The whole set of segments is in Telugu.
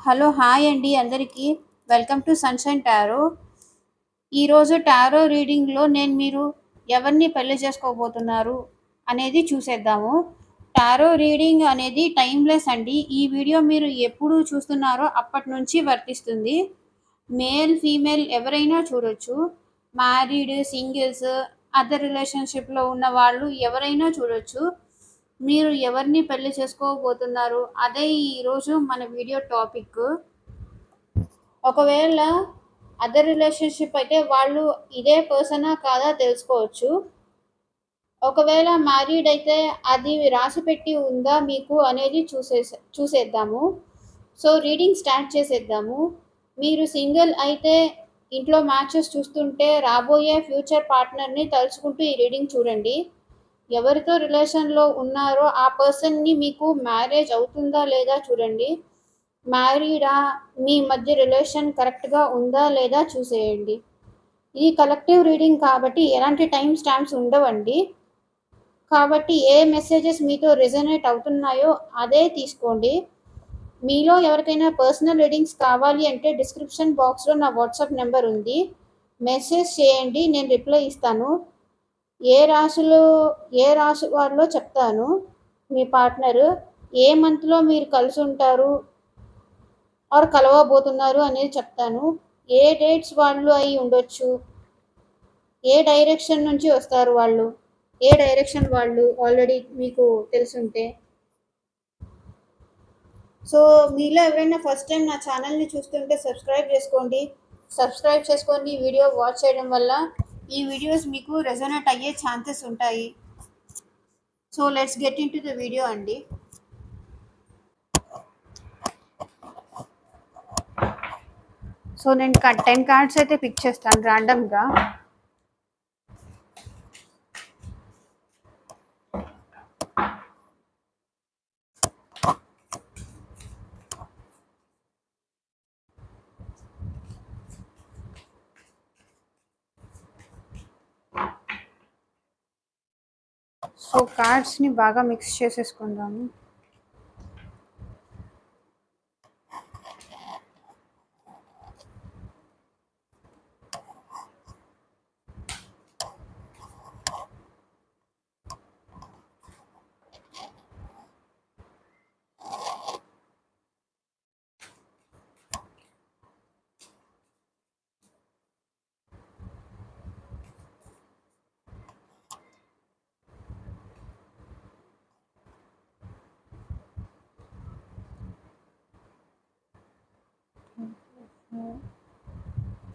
హలో హాయ్ అండి అందరికీ. Welcome to sunshine tarot. ఈరోజు టారో రీడింగ్‌లో మీరు ఎవరిని పెళ్లి చేసుకోబోతున్నారు అనేది చూసేద్దాము. టారో రీడింగ్ అనేది టైమ్‌లెస్ అండి. ఈ వీడియో మీరు ఎప్పుడు చూస్తున్నారో అప్పటి నుంచి వర్తిస్తుంది. మేల్, ఫీమేల్ ఎవరైనా చూడొచ్చు. మ్యారీడ్, సింగిల్స్, అదర్ రిలేషన్‌షిప్‌లో ఉన్న వాళ్ళు ఎవరైనా చూడొచ్చు. మీరు ఎవరిని పెళ్లి చేసుకోబోతున్నారు అదే ఈరోజు మన వీడియో టాపిక్. ఒకవేళ అదర్ రిలేషన్షిప్ అయితే వాళ్ళు ఇదే పర్సనా కాదా తెలుసుకోవచ్చు. ఒకవేళ మ్యారీడ్ అయితే అది రాసి పెట్టి ఉందా మీకు అనేది చూసేద్దాము. సో రీడింగ్ స్టార్ట్ చేసేద్దాము. మీరు సింగిల్ అయితే ఇంట్లో మ్యాచెస్ చూస్తుంటే రాబోయే ఫ్యూచర్ పార్ట్నర్ని తలుచుకుంటూ ఈ రీడింగ్ చూడండి. ఎవరితో రిలేషన్లో ఉన్నారో ఆ పర్సన్ని మీకు మ్యారేజ్ అవుతుందా లేదా చూడండి. మ్యారీడా, మీ మధ్య రిలేషన్ కరెక్ట్గా ఉందా లేదా చూసేయండి. ఇది కలెక్టివ్ రీడింగ్ కాబట్టి ఎలాంటి టైం స్టాంప్స్ ఉండవండి. కాబట్టి ఏ మెసేజెస్ మీతో రెజొనేట్ అవుతున్నాయో అదే తీసుకోండి. మీలో ఎవరికైనా పర్సనల్ రీడింగ్స్ కావాలి అంటే డిస్క్రిప్షన్ బాక్స్లో నా వాట్సాప్ నెంబర్ ఉంది. మెసేజ్ చేయండి, నేను రిప్లై ఇస్తాను. ఏ రాశి వారిలో చెప్తాను. మీ పార్ట్నరు ఏ మంత్లో మీరు కలిసి ఉంటారు ఆర్ కలవబోతున్నారు అనేది చెప్తాను. ఏ డేట్స్ వాళ్ళు అయి ఉండొచ్చు, ఏ డైరెక్షన్ నుంచి వస్తారు వాళ్ళు, ఏ డైరెక్షన్ వాళ్ళు ఆల్రెడీ మీకు తెలుసుంటే. సో మీలో ఎవరైనా ఫస్ట్ టైం నా ఛానల్ని చూస్తుంటే సబ్స్క్రైబ్ చేసుకొని వీడియో వాచ్ చేయడం వల్ల ఈ వీడియోస్ మీకు రెజొనేట్ అయ్యే ఛాన్సెస్ ఉంటాయి. So let's get in to the video అండి. సో నేను 10 కార్డ్స్ అయితే పిక్ చేస్తాను ర్యాండమ్గా. సో కార్డ్స్ని బాగా మిక్స్ చేసేసుకుందాము.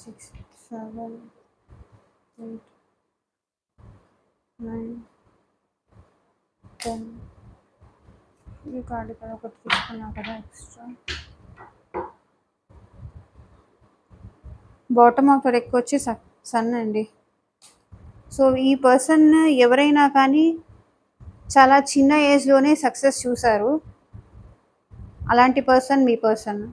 సిక్స్, 7, 8, 9, 10. ఈ కార్డు ఇక్కడ ఒకటి తీసుకున్నా కదా ఎక్స్ట్రా. బాటమ్ ఆఫ్ డెక్ వచ్చి సన్ అండి. సో ఈ పర్సన్ ఎవరైనా కానీ చాలా చిన్న ఏజ్లోనే సక్సెస్ చూశారు. అలాంటి పర్సన్ మీ పర్సన్.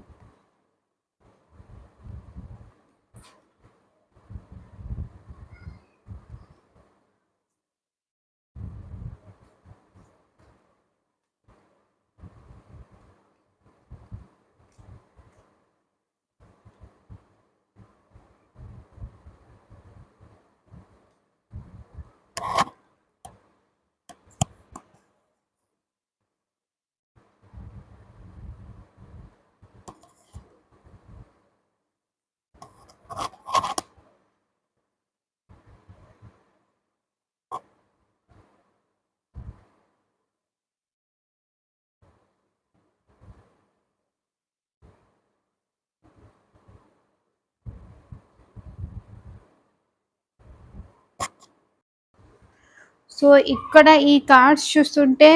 సో ఇక్కడ ఈ కార్డ్స్ చూస్తుంటే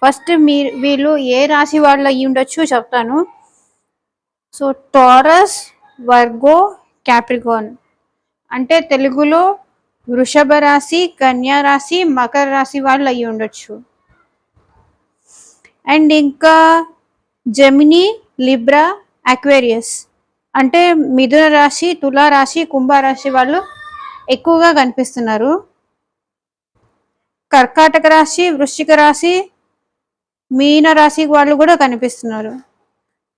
ఫస్ట్ వీళ్ళు ఏ రాశి వాళ్ళు అయ్యి ఉండొచ్చు చెప్తాను. సో టారస్, వర్గో, క్యాప్రికాన్ అంటే తెలుగులో వృషభ రాశి, కన్యా రాశి, మకర రాశి వాళ్ళు అయ్యి ఉండొచ్చు. అండ్ ఇంకా జెమిని, లిబ్రా, అక్వేరియస్ అంటే మిథున రాశి, తులా రాశి, కుంభరాశి వాళ్ళు ఎక్కువగా కనిపిస్తున్నారు. కర్కాటక రాశి, వృశ్చిక రాశి, మీన రాశి వాళ్ళు కూడా కనిపిస్తున్నారు.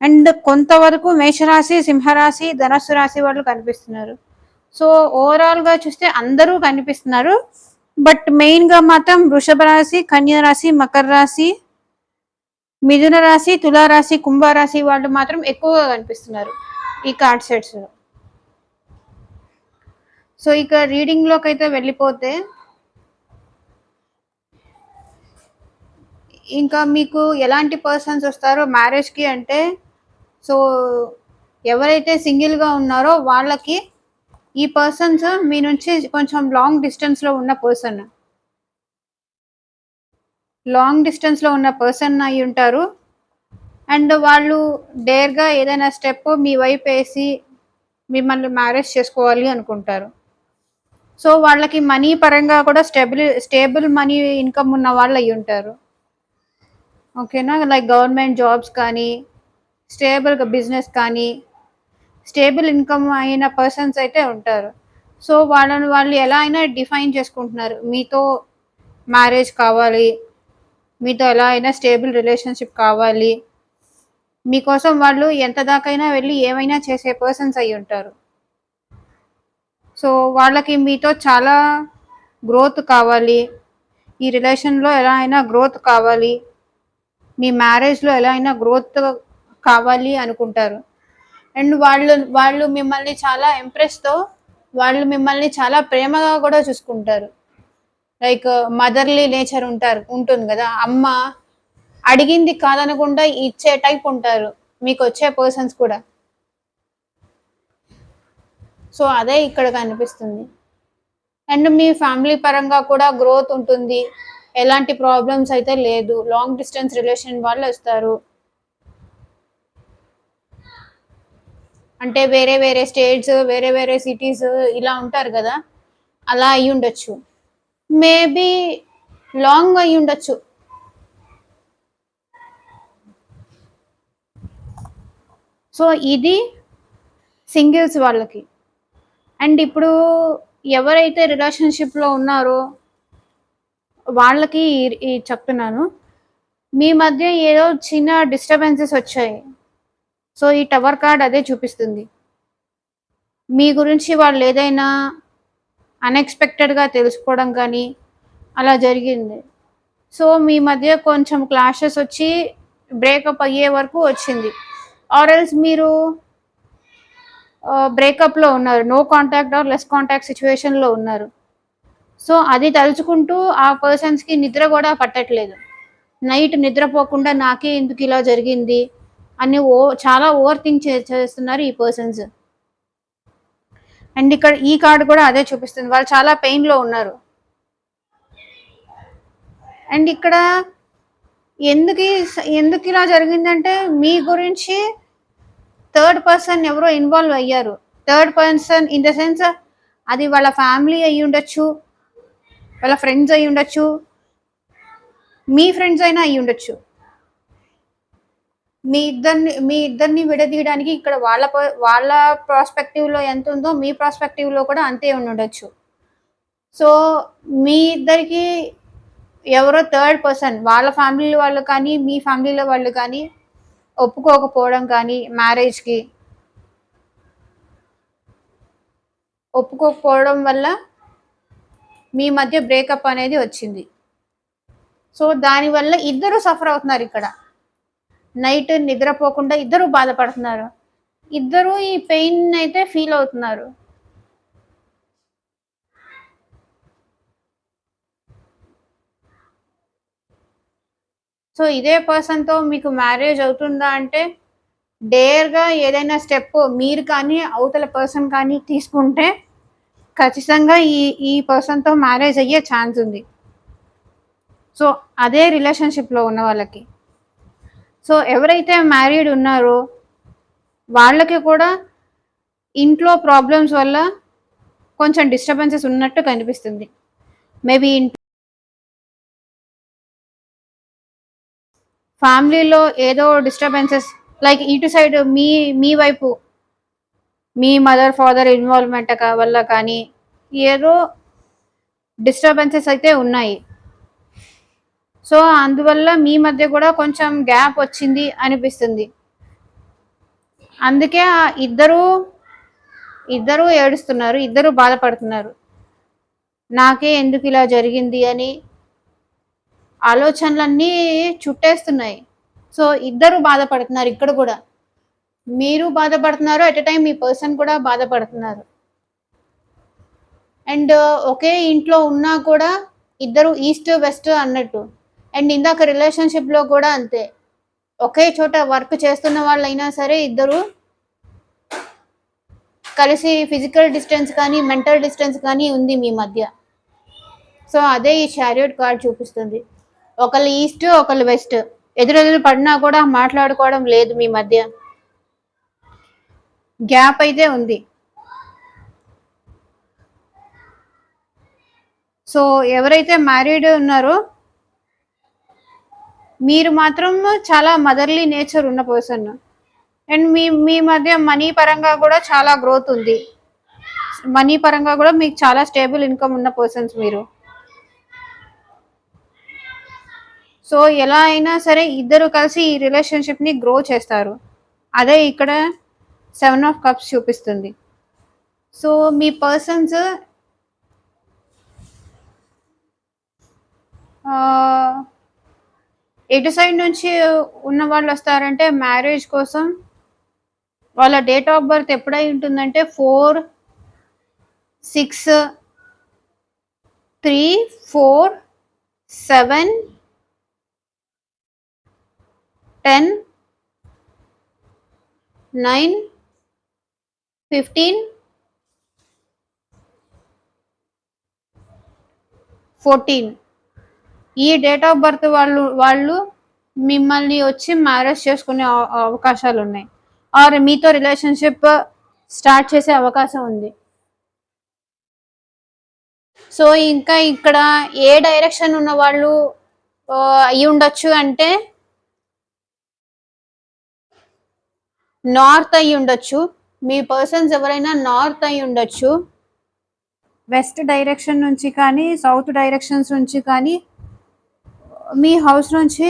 అండ్ కొంతవరకు మేషరాశి, సింహరాశి, ధనస్సు రాశి వాళ్ళు కనిపిస్తున్నారు. సో ఓవరాల్గా చూస్తే అందరూ కనిపిస్తున్నారు. బట్ మెయిన్గా మాత్రం వృషభ రాశి, కన్యా రాశి, మకర రాశి, మిథున రాశి, తులారాశి, కుంభరాశి వాళ్ళు మాత్రం ఎక్కువగా కనిపిస్తున్నారు ఈ కార్డ్ సెట్స్. సో ఇక రీడింగ్లోకి అయితే వెళ్ళిపోతే, ఇంకా మీకు ఎలాంటి పర్సన్స్ వస్తారో మ్యారేజ్కి అంటే, సో ఎవరైతే సింగిల్గా ఉన్నారో వాళ్ళకి ఈ పర్సన్స్ మీ నుంచి కొంచెం లాంగ్ డిస్టెన్స్లో ఉన్న పర్సన్ అయి ఉంటారు. అండ్ వాళ్ళు డేర్గా ఏదైనా స్టెప్ మీ వైపు వేసి మిమ్మల్ని మ్యారేజ్ చేసుకోవాలి అనుకుంటారు. సో వాళ్ళకి మనీ పరంగా కూడా స్టేబుల్ మనీ ఇన్కమ్ ఉన్న వాళ్ళు అయి ఉంటారు. ఓకేనా, లైక్ గవర్నమెంట్ జాబ్స్ కానీ, స్టేబుల్ బిజినెస్ కానీ, స్టేబుల్ ఇన్కమ్ అయిన పర్సన్స్ అయితే ఉంటారు. సో వాళ్ళు ఎలా అయినా డిఫైన్ చేసుకుంటున్నారు, మీతో మ్యారేజ్ కావాలి, మీతో ఎలా అయినా స్టేబుల్ రిలేషన్షిప్ కావాలి, మీకోసం వాళ్ళు ఎంత దాకైనా వెళ్ళి ఏమైనా చేసే పర్సన్స్ అయి ఉంటారు. సో వాళ్ళకి మీతో చాలా గ్రోత్ కావాలి, ఈ రిలేషన్లో ఎలా అయినా గ్రోత్ కావాలి, మీ మ్యారేజ్లో ఎలా అయినా గ్రోత్ కావాలి అనుకుంటారు. అండ్ వాళ్ళు మిమ్మల్ని చాలా ఇంప్రెస్తో, వాళ్ళు మిమ్మల్ని చాలా ప్రేమగా కూడా చూసుకుంటారు. లైక్ మదర్లీ నేచర్ ఉంటుంది కదా, అమ్మ అడిగింది కాదనకుండా ఇచ్చే టైప్ ఉంటారు మీకు వచ్చే పర్సన్స్ కూడా. సో అదే ఇక్కడ కనిపిస్తుంది. అండ్ మీ ఫ్యామిలీ పరంగా కూడా గ్రోత్ ఉంటుంది, ఎలాంటి ప్రాబ్లమ్స్ అయితే లేదు. లాంగ్ డిస్టెన్స్ రిలేషన్ వాళ్ళు వస్తారు, అంటే వేరే వేరే స్టేట్స్, వేరే వేరే సిటీస్ ఇలా ఉంటారు కదా, అలా అయి ఉండొచ్చు. మేబీ లాంగ్ అయి ఉండొచ్చు. సో ఇది సింగిల్స్ వాళ్ళకి. అండ్ ఇప్పుడు ఎవరైతే రిలేషన్షిప్లో ఉన్నారో వాళ్ళకి చెప్తున్నాను, మీ మధ్య ఏదో చిన్న డిస్టర్బెన్సెస్ వచ్చాయి. సో ఈ టవర్ కార్డ్ అదే చూపిస్తుంది. మీ గురించి వాళ్ళు ఏదైనా అన్ఎక్స్పెక్టెడ్గా తెలుసుకోవడం కానీ అలా జరిగింది. సో మీ మధ్య కొంచెం క్లాషెస్ వచ్చి బ్రేకప్ అయ్యే వరకు వచ్చింది. ఆర్ ఎల్స్ మీరు బ్రేకప్లో ఉన్నారు, no contact or less contact సిచ్యువేషన్లో ఉన్నారు. సో అది తలుచుకుంటూ ఆ పర్సన్స్కి నిద్ర కూడా పట్టట్లేదు. నైట్ నిద్రపోకుండా నాకే ఎందుకు ఇలా జరిగింది అని చాలా ఓవర్ థింక్ చేస్తున్నారు ఈ పర్సన్స్. అండ్ ఇక్కడ ఈ కార్డు కూడా అదే చూపిస్తుంది, వాళ్ళు చాలా పెయిన్లో ఉన్నారు. అండ్ ఇక్కడ ఎందుకు ఇలా జరిగిందంటే, మీ గురించి థర్డ్ పర్సన్ ఎవరో ఇన్వాల్వ్ అయ్యారు. Third person in the sense, అది వాళ్ళ ఫ్యామిలీ అయ్యి ఉండొచ్చు, వాళ్ళ ఫ్రెండ్స్ అయ్యి ఉండొచ్చు, మీ ఫ్రెండ్స్ అయినా అయ్యి ఉండొచ్చు. మీ ఇద్దరిని విడదీయడానికి ఇక్కడ వాళ్ళ ప్రాస్పెక్టివ్లో ఎంత ఉందో మీ ప్రాస్పెక్టివ్లో కూడా అంతే ఉండొచ్చు. సో మీ ఇద్దరికి ఎవరో థర్డ్ పర్సన్, వాళ్ళ ఫ్యామిలీ వాళ్ళు కానీ మీ ఫ్యామిలీలో వాళ్ళు కానీ ఒప్పుకోకపోవడం కానీ, మ్యారేజ్కి ఒప్పుకోకపోవడం వల్ల మీ మధ్య బ్రేకప్ అనేది వచ్చింది. సో దానివల్ల ఇద్దరు సఫర్ అవుతున్నారు. ఇక్కడ నైట్ నిద్రపోకుండా ఇద్దరు బాధపడుతున్నారు, ఇద్దరు ఈ పెయిన్ అయితే ఫీల్ అవుతున్నారు. సో ఇదే పర్సన్తో మీకు మ్యారేజ్ అవుతుందా అంటే, డేర్గా ఏదైనా స్టెప్ మీరు కానీ అవతల పర్సన్ కానీ తీసుకుంటే ఖచ్చితంగా ఈ పర్సన్తో మ్యారేజ్ అయ్యే ఛాన్స్ ఉంది. సో అదే రిలేషన్షిప్లో ఉన్న వాళ్ళకి. సో ఎవరైతే మ్యారీడ్ ఉన్నారో వాళ్ళకి కూడా ఇంట్లో ప్రాబ్లమ్స్ వల్ల కొంచెం డిస్టర్బెన్సెస్ ఉన్నట్టు కనిపిస్తుంది. మేబీ ఫ్యామిలీలో ఏదో డిస్టర్బెన్సెస్, లైక్ ఇటు సైడ్ మీ వైపు మీ మదర్ ఫాదర్ ఇన్వాల్వ్మెంట్ వల్ల కానీ ఏదో డిస్టర్బెన్సెస్ అయితే ఉన్నాయి. సో అందువల్ల మీ మధ్య కూడా కొంచెం గ్యాప్ వచ్చింది అనిపిస్తుంది. అందుకే ఇద్దరు ఇద్దరు ఏడుస్తున్నారు, ఇద్దరు బాధపడుతున్నారు. నాకే ఎందుకు ఇలా జరిగింది అని ఆలోచనలన్నీ చుట్టేస్తున్నాయి. సో ఇద్దరు బాధపడుతున్నారు ఇక్కడ కూడా. మీరు బాధపడుతున్నారు, at a time me person కూడా బాధపడుతున్నారు. అండ్ ఒకే ఇంట్లో ఉన్నా కూడా ఇద్దరు ఈస్ట్ వెస్ట్ అన్నట్టు. అండ్ ఇందాక రిలేషన్షిప్లో కూడా అంతే, ఒకే చోట వర్క్ చేస్తున్న వాళ్ళైనా సరే ఇద్దరు కలిసి ఫిజికల్ డిస్టెన్స్ కానీ మెంటల్ డిస్టెన్స్ కానీ ఉంది మీ మధ్య. సో అదే ఈ చారియట్ కార్డ్ చూపిస్తుంది. ఒకళ్ళు ఈస్ట్ ఒకళ్ళు వెస్ట్, ఎదురెదురు పడినా కూడా మాట్లాడుకోవడం లేదు మీ మధ్య, గ్యాప్ అయితే ఉంది. సో ఎవరైతే మ్యారీడ్ ఉన్నారో మీరు మాత్రం చాలా మదర్లీ నేచర్ ఉన్న పర్సన్. అండ్ మీ మధ్య మనీ పరంగా కూడా చాలా గ్రోత్ ఉంది. మనీ పరంగా కూడా మీకు చాలా స్టేబుల్ ఇన్కమ్ ఉన్న పర్సన్స్ మీరు. సో ఎలా అయినా సరే ఇద్దరు కలిసి ఈ రిలేషన్షిప్ని గ్రో చేస్తారు. అదే ఇక్కడ 7 ఆఫ్ కప్స్ చూపిస్తుంది. సో మీ పర్సన్స్ ఎటు సైడ్ నుంచి ఉన్న వాళ్ళు వస్తారంటే మ్యారేజ్ కోసం వాళ్ళ డేట్ ఆఫ్ బర్త్ ఎప్పుడై ఉంటుందంటే 4, 6, 3, 4, 7, 10, 9, 15, 14 ఈ డేట్ ఆఫ్ బర్త్ వాళ్ళు మిమ్మల్ని వచ్చి మ్యారేజ్ చేసుకునే అవకాశాలు ఉన్నాయి, ఆర్ మీతో రిలేషన్షిప్ స్టార్ట్ చేసే అవకాశం ఉంది. సో ఇంకా ఇక్కడ ఏ డైరెక్షన్ ఉన్న వాళ్ళు అయి ఉండొచ్చు అంటే నార్త్ అయి ఉండొచ్చు. మీ పర్సన్స్ ఎవరైనా నార్త్ అయి ఉండొచ్చు, వెస్ట్ డైరెక్షన్ నుంచి కానీ సౌత్ డైరెక్షన్స్ నుంచి కానీ మీ హౌస్ నుంచి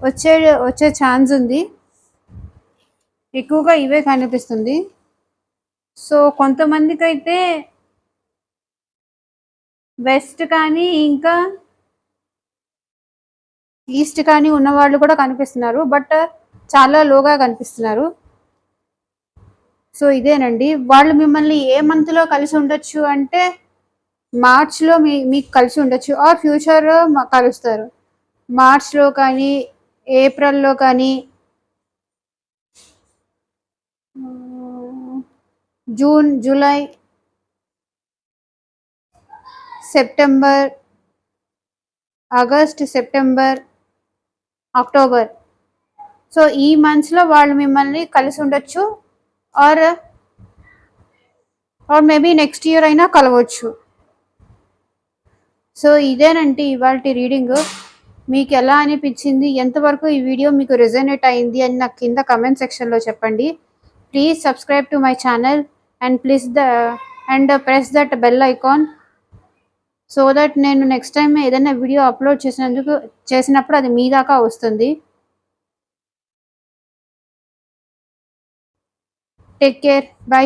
వచ్చే ఛాన్స్ ఉంది. ఎక్కువగా ఇవే కనిపిస్తుంది. సో కొంతమందికి అయితే వెస్ట్ కానీ ఇంకా ఈస్ట్ కానీ ఉన్న వాళ్ళు కూడా కనిపిస్తున్నారు, బట్ చాలా లోగా కనిపిస్తున్నారు. సో ఇదేనండి, వాళ్ళు మిమ్మల్ని ఏ మంత్లో కలిసి ఉండొచ్చు అంటే మార్చ్లో మీకు కలిసి ఉండొచ్చు, ఆర్ ఫ్యూచర్లో కలుస్తారు. మార్చ్లో కానీ ఏప్రిల్లో కానీ June, July, September, August, September, October. So ఈ మంత్స్లో వాళ్ళు మిమ్మల్ని కలిసి ఉండొచ్చు, ఆర్ మేబీ నెక్స్ట్ ఇయర్ అయినా కలవచ్చు. సో ఇదేనండి ఇవాళ రీడింగ్. మీకు ఎలా అనిపించింది, ఎంతవరకు ఈ వీడియో మీకు రెజొనేట్ అయింది అని నాకు కింద కమెంట్ సెక్షన్లో చెప్పండి. Please subscribe to my channel and press that bell icon, so that నేను నెక్స్ట్ టైం ఏదైనా వీడియో అప్లోడ్ చేసినప్పుడు అది మీ దాకా వస్తుంది. Take care, by.